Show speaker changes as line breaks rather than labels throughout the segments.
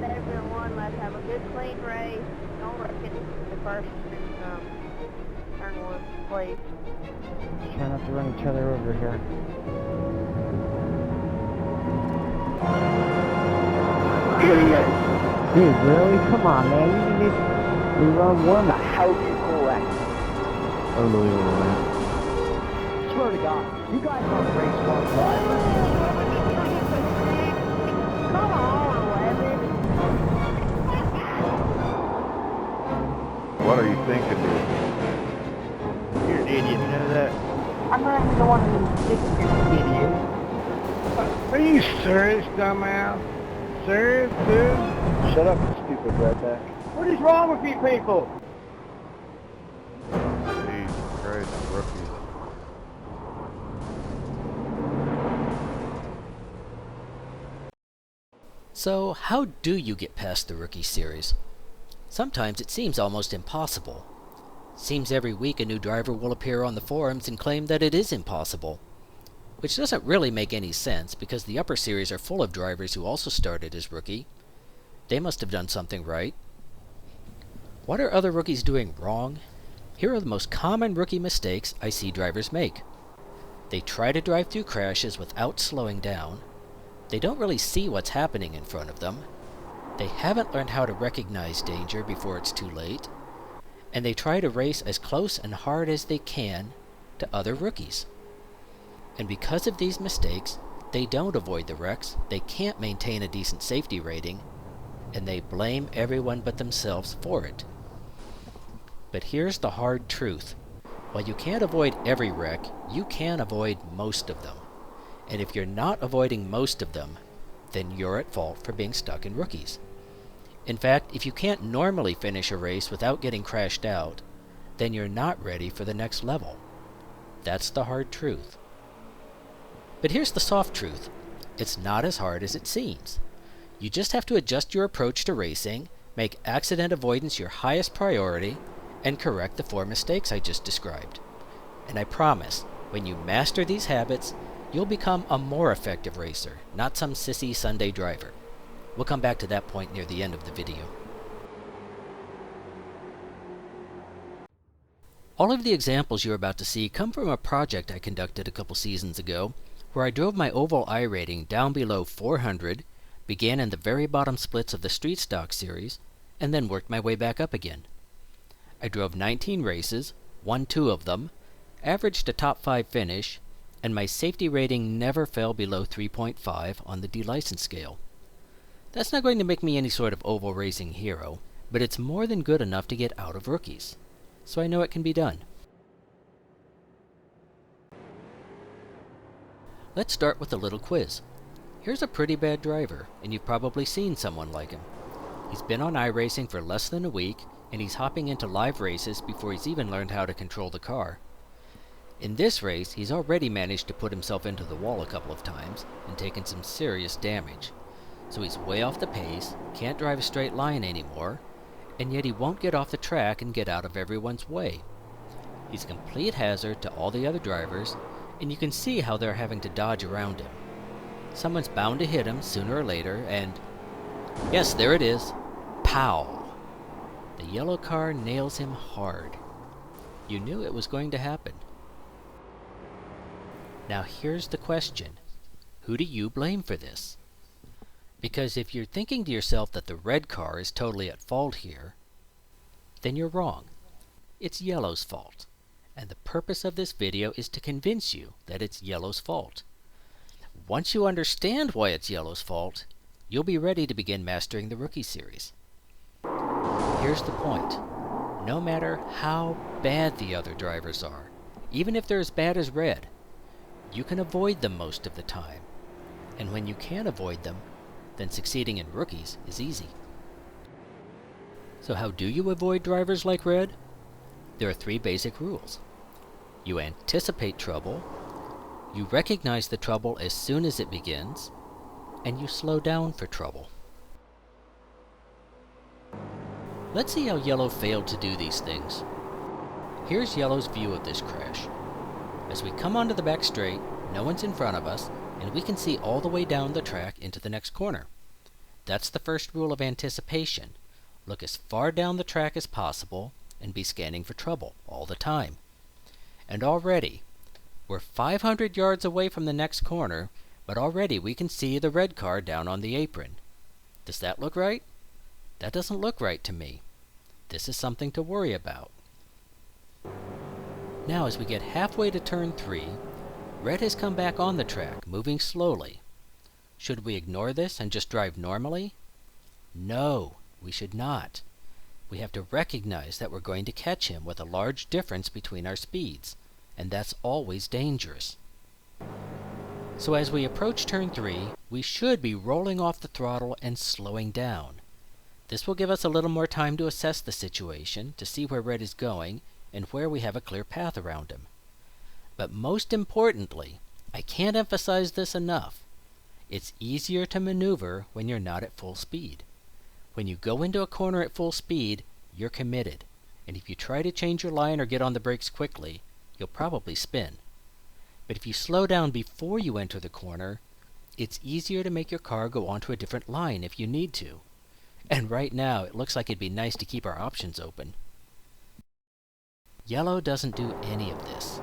everyone. Let's have a good, clean race. No wrecking the first turn one, please.
Just try not to run each other over here. Dude, really? Come on, man. You need to run one. How do you pull that? Unbelievable, man. Swear to God, you guys aren't race car drivers.
Come on, 11.
What are you thinking, dude?
You're an idiot, you know that?
I'm not even the one who's idiot.
Are you serious, dumbass? Serious, dude?
Shut up, you stupid redneck.
What is wrong with you people?
Jesus Christ, rookies.
So, how do you get past the Rookie Series? Sometimes it seems almost impossible. Seems every week a new driver will appear on the forums and claim that it is impossible. Which doesn't really make any sense, because the upper series are full of drivers who also started as rookie. They must have done something right. What are other rookies doing wrong? Here are the most common rookie mistakes I see drivers make. They try to drive through crashes without slowing down. They don't really see what's happening in front of them. They haven't learned how to recognize danger before it's too late. And they try to race as close and hard as they can to other rookies. And because of these mistakes, they don't avoid the wrecks, they can't maintain a decent safety rating, and they blame everyone but themselves for it. But here's the hard truth. While you can't avoid every wreck, you can avoid most of them. And if you're not avoiding most of them, then you're at fault for being stuck in rookies. In fact, if you can't normally finish a race without getting crashed out, then you're not ready for the next level. That's the hard truth. But here's the soft truth. It's not as hard as it seems. You just have to adjust your approach to racing, make accident avoidance your highest priority, and correct the 4 mistakes I just described. And I promise, when you master these habits, you'll become a more effective racer, not some sissy Sunday driver. We'll come back to that point near the end of the video. All of the examples you're about to see come from a project I conducted a couple seasons ago, where I drove my oval I rating down below 400, began in the very bottom splits of the street stock series, and then worked my way back up again. I drove 19 races, won 2 of them, averaged a top 5 finish, and my safety rating never fell below 3.5 on the D-license scale. That's not going to make me any sort of oval racing hero, but it's more than good enough to get out of rookies. So I know it can be done. Let's start with a little quiz. Here's a pretty bad driver, and you've probably seen someone like him. He's been on iRacing for less than a week, and he's hopping into live races before he's even learned how to control the car. In this race, he's already managed to put himself into the wall a couple of times, and taken some serious damage. So he's way off the pace, can't drive a straight line anymore, and yet he won't get off the track and get out of everyone's way. He's a complete hazard to all the other drivers, and you can see how they're having to dodge around him. Someone's bound to hit him sooner or later, and yes, there it is. Pow! The yellow car nails him hard. You knew it was going to happen. Now here's the question. Who do you blame for this? Because if you're thinking to yourself that the red car is totally at fault here, then you're wrong. It's yellow's fault. And the purpose of this video is to convince you that it's yellow's fault. Once you understand why it's yellow's fault, you'll be ready to begin mastering the Rookie Series. Here's the point. No matter how bad the other drivers are, even if they're as bad as red, you can avoid them most of the time. And when you can't avoid them, then succeeding in rookies is easy. So how do you avoid drivers like red? There are 3 basic rules. You anticipate trouble, you recognize the trouble as soon as it begins, and you slow down for trouble. Let's see how yellow failed to do these things. Here's yellow's view of this crash. As we come onto the back straight, no one's in front of us, and we can see all the way down the track into the next corner. That's the first rule of anticipation. Look as far down the track as possible and be scanning for trouble all the time. And already, we're 500 yards away from the next corner, but already we can see the red car down on the apron. Does that look right? That doesn't look right to me. This is something to worry about. Now as we get halfway to turn 3, red has come back on the track, moving slowly. Should we ignore this and just drive normally? No, we should not. We have to recognize that we're going to catch him with a large difference between our speeds, and that's always dangerous. So as we approach turn 3, we should be rolling off the throttle and slowing down. This will give us a little more time to assess the situation, to see where red is going, and where we have a clear path around him. But most importantly, I can't emphasize this enough, it's easier to maneuver when you're not at full speed. When you go into a corner at full speed, you're committed, and if you try to change your line or get on the brakes quickly, you'll probably spin. But if you slow down before you enter the corner, it's easier to make your car go onto a different line if you need to. And right now, it looks like it'd be nice to keep our options open. Yellow doesn't do any of this.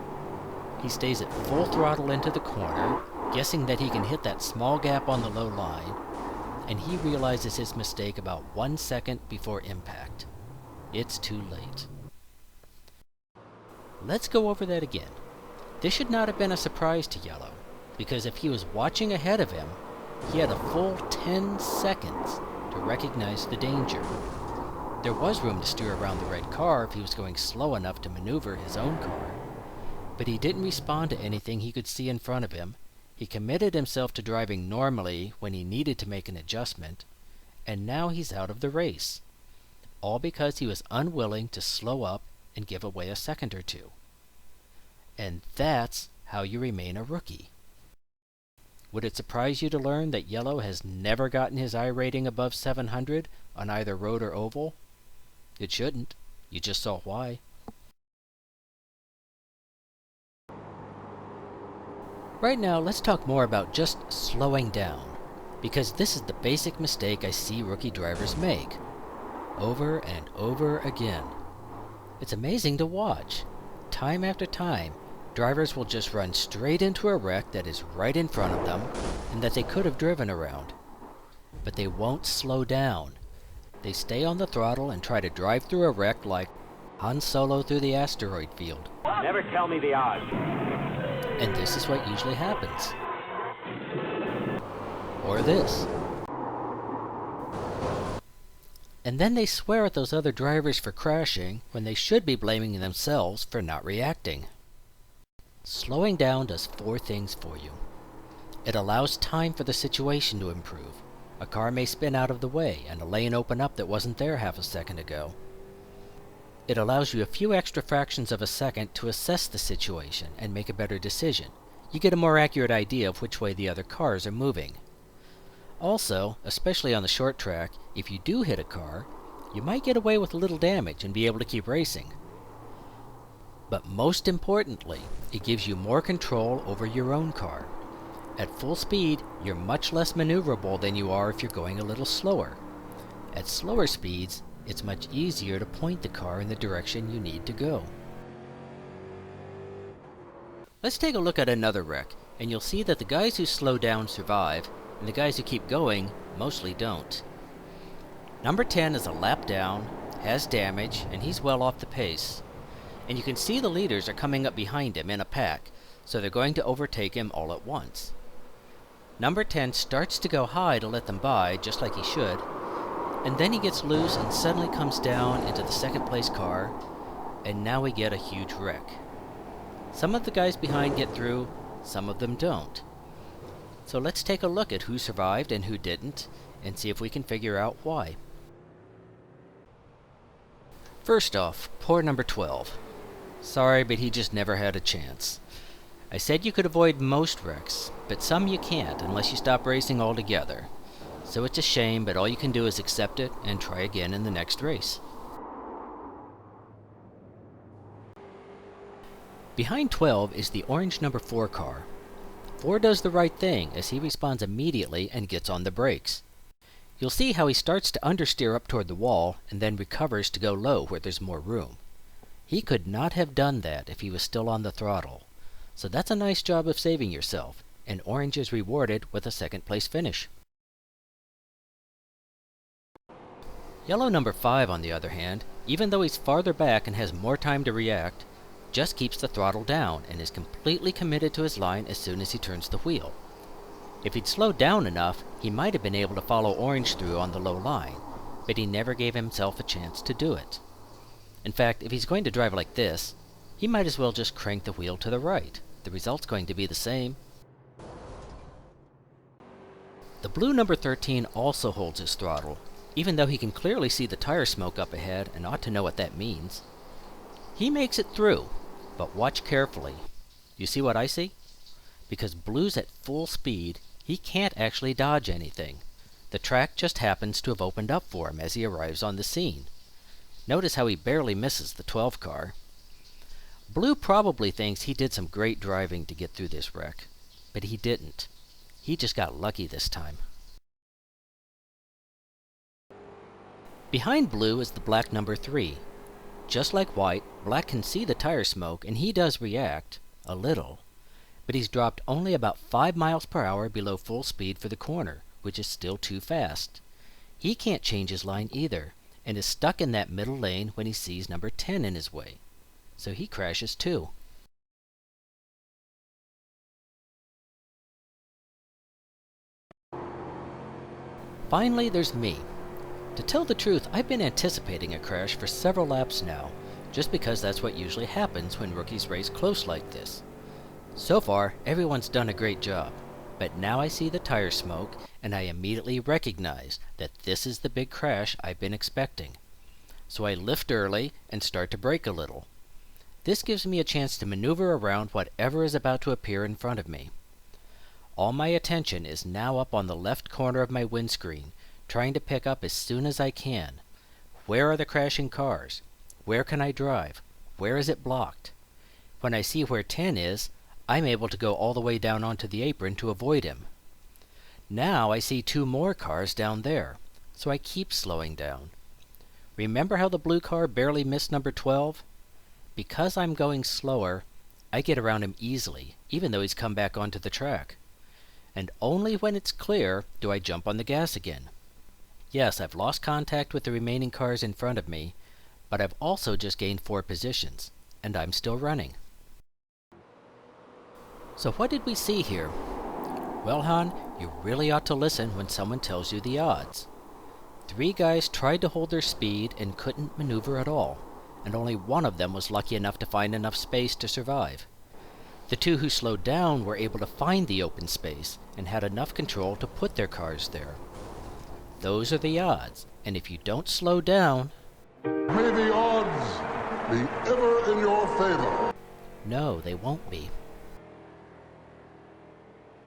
He stays at full throttle into the corner, guessing that he can hit that small gap on the low line, and he realizes his mistake about 1 second before impact. It's too late. Let's go over that again. This should not have been a surprise to Yellow, because if he was watching ahead of him, he had a full 10 seconds to recognize the danger. There was room to steer around the red car if he was going slow enough to maneuver his own car, but he didn't respond to anything he could see in front of him. He committed himself to driving normally when he needed to make an adjustment, and now he's out of the race, all because he was unwilling to slow up and give away a second or two. And that's how you remain a rookie. Would it surprise you to learn that Yellow has never gotten his iRating above 700 on either road or oval? It shouldn't. You just saw why. Right now, let's talk more about just slowing down, because this is the basic mistake I see rookie drivers make, over and over again. It's amazing to watch. Time after time, drivers will just run straight into a wreck that is right in front of them and that they could have driven around. But they won't slow down. They stay on the throttle and try to drive through a wreck like Han Solo through the asteroid field.
Never tell me the odds.
And this is what usually happens. Or this. And then they swear at those other drivers for crashing when they should be blaming themselves for not reacting. Slowing down does 4 things for you. It allows time for the situation to improve. A car may spin out of the way and a lane open up that wasn't there half a second ago. It allows you a few extra fractions of a second to assess the situation and make a better decision. You get a more accurate idea of which way the other cars are moving. Also, especially on the short track, if you do hit a car, you might get away with a little damage and be able to keep racing. But most importantly, it gives you more control over your own car. At full speed, you're much less maneuverable than you are if you're going a little slower. At slower speeds, it's much easier to point the car in the direction you need to go. Let's take a look at another wreck, and you'll see that the guys who slow down survive, and the guys who keep going mostly don't. Number 10 is a lap down, has damage, and he's well off the pace. And you can see the leaders are coming up behind him in a pack, so they're going to overtake him all at once. Number 10 starts to go high to let them by, just like he should, and then he gets loose and suddenly comes down into the second place car, and now we get a huge wreck. Some of the guys behind get through, some of them don't. So let's take a look at who survived and who didn't, and see if we can figure out why. First off, poor number 12. Sorry, but he just never had a chance. I said you could avoid most wrecks, but some you can't unless you stop racing altogether. So it's a shame, but all you can do is accept it and try again in the next race. Behind 12 is the orange number 4 car. 4 does the right thing as he responds immediately and gets on the brakes. You'll see how he starts to understeer up toward the wall and then recovers to go low where there's more room. He could not have done that if he was still on the throttle. So that's a nice job of saving yourself, and Orange is rewarded with a second place finish. Yellow number 5, on the other hand, even though he's farther back and has more time to react, just keeps the throttle down and is completely committed to his line as soon as he turns the wheel. If he'd slowed down enough, he might have been able to follow Orange through on the low line, but he never gave himself a chance to do it. In fact, if he's going to drive like this, he might as well just crank the wheel to the right. The result's going to be the same. The blue number 13 also holds his throttle, even though he can clearly see the tire smoke up ahead and ought to know what that means. He makes it through, but watch carefully. You see what I see? Because Blue's at full speed, he can't actually dodge anything. The track just happens to have opened up for him as he arrives on the scene. Notice how he barely misses the 12 car. Blue probably thinks he did some great driving to get through this wreck, but he didn't. He just got lucky this time. Behind Blue is the black number 3. Just like White, Black can see the tire smoke and he does react, a little, but he's dropped only about 5 miles per hour below full speed for the corner, which is still too fast. He can't change his line either, and is stuck in that middle lane when he sees number 10 in his way. So he crashes too. Finally, there's me. To tell the truth, I've been anticipating a crash for several laps now, just because that's what usually happens when rookies race close like this. So far, everyone's done a great job, but now I see the tire smoke, and I immediately recognize that this is the big crash I've been expecting. So I lift early and start to brake a little. This gives me a chance to maneuver around whatever is about to appear in front of me. All my attention is now up on the left corner of my windscreen, trying to pick up as soon as I can. Where are the crashing cars? Where can I drive? Where is it blocked? When I see where 10 is, I'm able to go all the way down onto the apron to avoid him. Now I see 2 more cars down there, so I keep slowing down. Remember how the blue car barely missed number 12? Because I'm going slower, I get around him easily, even though he's come back onto the track. And only when it's clear do I jump on the gas again. Yes, I've lost contact with the remaining cars in front of me, but I've also just gained 4 positions, and I'm still running. So what did we see here? Well, hon, you really ought to listen when someone tells you the odds. 3 guys tried to hold their speed and couldn't maneuver at all, and only one of them was lucky enough to find enough space to survive. The 2 who slowed down were able to find the open space and had enough control to put their cars there. Those are the odds, and if you don't slow down...
May the odds be ever in your favor.
No, they won't be.